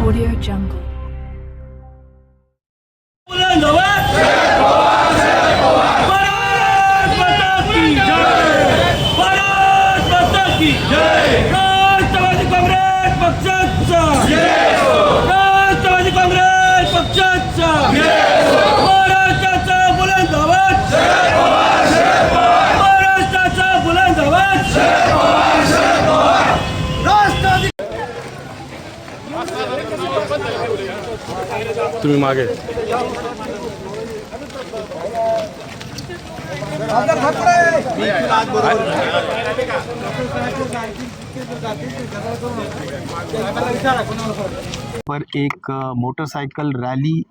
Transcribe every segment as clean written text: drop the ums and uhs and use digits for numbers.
Audio Jungle. तुम्ही मागे पर एक मोटरसाइकिल रैली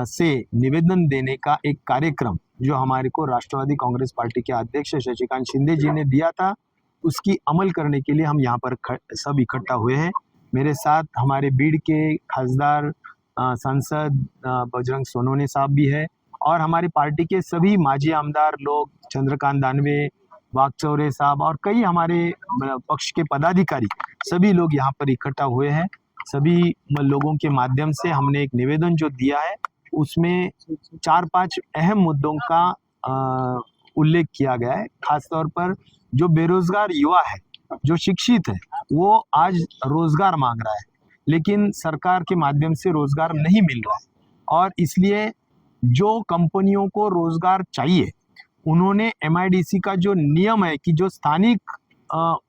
से निवेदन देने का एक कार्यक्रम जो हमारे को राष्ट्रवादी कांग्रेस पार्टी के अध्यक्ष शशिकांत शिंदे जी ने दिया था, उसकी अमल करने के लिए हम यहाँ पर सब इकट्ठा हुए हैं। मेरे साथ हमारे बीड़ के खासदार सांसद बजरंग सोनवणे साहब भी है और हमारी पार्टी के सभी माजी आमदार लोग, चंद्रकांत दानवे, वागचौरे साहब और कई हमारे पक्ष के पदाधिकारी, सभी लोग यहाँ पर इकट्ठा हुए हैं। सभी लोगों के माध्यम से हमने एक निवेदन जो दिया है उसमें 4-5 अहम मुद्दों का उल्लेख किया गया है। खासतौर पर जो बेरोजगार युवा है, जो शिक्षित है, वो आज रोजगार मांग रहा है, लेकिन सरकार के माध्यम से रोजगार नहीं मिल रहा है और इसलिए जो कंपनियों को रोजगार चाहिए, उन्होंने MIDC का जो नियम है कि जो स्थानिक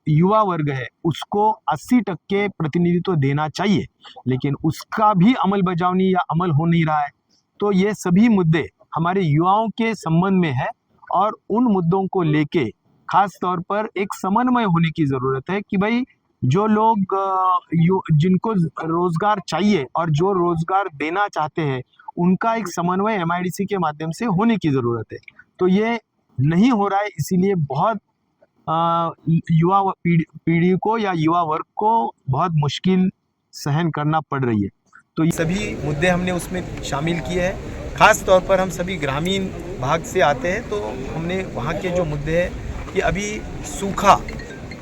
युवा वर्ग है उसको 80% प्रतिनिधित्व देना चाहिए, लेकिन उसका भी अमल बजावनी या अमल हो नहीं रहा है। तो ये सभी मुद्दे हमारे युवाओं के संबंध में है और उन मुद्दों को लेके खास तौर पर एक समन्वय होने की जरूरत है कि भाई जो लोग जिनको रोजगार चाहिए और जो रोजगार देना चाहते हैं, उनका एक समन्वय MIDC के माध्यम से होने की जरूरत है। तो ये नहीं हो रहा है, इसीलिए बहुत युवा पीढ़ी को या युवा वर्ग को बहुत मुश्किल सहन करना पड़ रही है। तो ये सभी मुद्दे हमने उसमें शामिल किए हैं। खास तौर पर हम सभी ग्रामीण भाग से आते हैं, तो हमने वहाँ के जो मुद्दे हैं कि अभी सूखा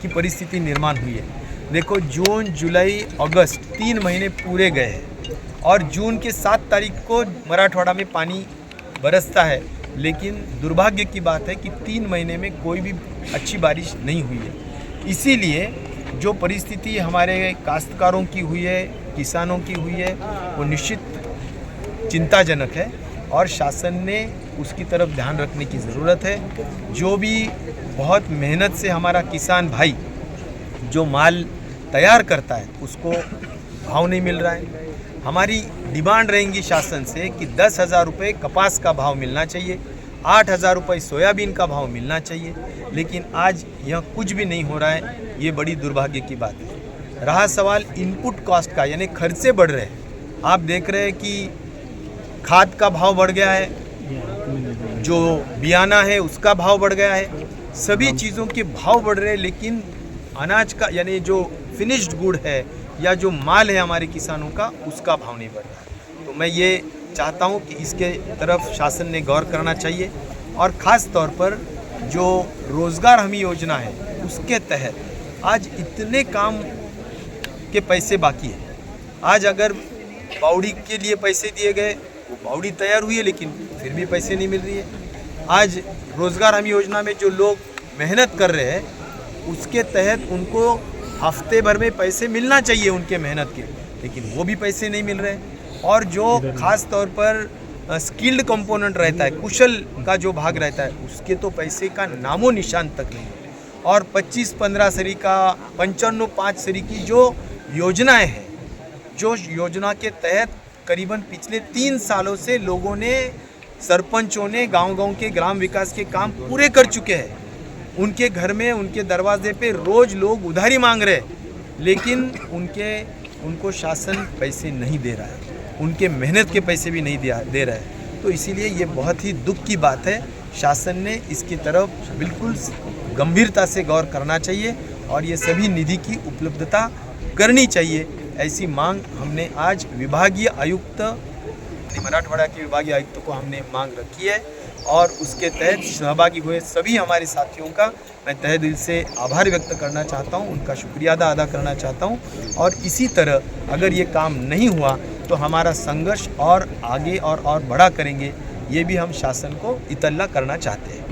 की परिस्थिति निर्माण हुई है। देखो, जून, जुलाई, अगस्त 3 महीने पूरे गए हैं और जून के 7 तारीख को मराठवाड़ा में पानी बरसता है, लेकिन दुर्भाग्य की बात है कि 3 महीने में कोई भी अच्छी बारिश नहीं हुई है। इसीलिए जो परिस्थिति हमारे काश्तकारों की हुई है, किसानों की हुई है, वो निश्चित चिंताजनक है और शासन ने उसकी तरफ ध्यान रखने की ज़रूरत है। जो भी बहुत मेहनत से हमारा किसान भाई जो माल तैयार करता है उसको भाव नहीं मिल रहा है। हमारी डिमांड रहेंगी शासन से कि 10,000 रुपये कपास का भाव मिलना चाहिए, 8,000 रुपये सोयाबीन का भाव मिलना चाहिए, लेकिन आज यह कुछ भी नहीं हो रहा है। ये बड़ी दुर्भाग्य की बात है। रहा सवाल इनपुट कॉस्ट का, यानी खर्चे बढ़ रहे हैं। आप देख रहे हैं कि खाद का भाव बढ़ गया है, जो बियाना है उसका भाव बढ़ गया है, सभी चीज़ों के भाव बढ़ रहे हैं, लेकिन अनाज का यानी जो फिनिश्ड गुड है या जो माल है हमारे किसानों का, उसका भाव नहीं बढ़ रहा। तो मैं ये चाहता हूँ कि इसके तरफ शासन ने गौर करना चाहिए और ख़ास तौर पर जो रोज़गार हमी योजना है उसके तहत आज इतने काम के पैसे बाकी है। आज अगर बावड़ी के लिए पैसे दिए गए, वो बावड़ी तैयार हुई है लेकिन फिर भी पैसे नहीं मिल रही है। आज रोज़गार हमी योजना में जो लोग मेहनत कर रहे हैं उसके तहत उनको हफ्ते भर में पैसे मिलना चाहिए उनके मेहनत के, लेकिन वो भी पैसे नहीं मिल रहे। और जो खास तौर पर स्किल्ड कंपोनेंट रहता है, कुशल का जो भाग रहता है, उसके तो पैसे का नामो निशान तक नहीं। और 25-15 सरी का 55-5 सरी की जो योजनाएं हैं, जो योजना के तहत करीबन पिछले 3 सालों से लोगों ने, सरपंचों ने गांव-गांव के ग्राम विकास के काम पूरे कर चुके हैं। उनके घर में, उनके दरवाजे पे रोज लोग उधारी मांग रहे हैं, लेकिन उनको शासन पैसे नहीं दे रहा है, उनके मेहनत के पैसे भी नहीं दे रहा है। तो इसीलिए ये बहुत ही दुख की बात है। शासन ने इसकी तरफ बिल्कुल गंभीरता से गौर करना चाहिए और ये सभी निधि की उपलब्धता करनी चाहिए। ऐसी मांग हमने आज विभागीय आयुक्त, मराठवाड़ा के विभागीय आयुक्त को हमने मांग रखी है और उसके तहत सहभागी हुए सभी हमारे साथियों का मैं तहे दिल से आभार व्यक्त करना चाहता हूं, उनका शुक्रिया अदा करना चाहता हूं। और इसी तरह अगर ये काम नहीं हुआ तो हमारा संघर्ष और आगे और बड़ा करेंगे, ये भी हम शासन को इतला करना चाहते हैं।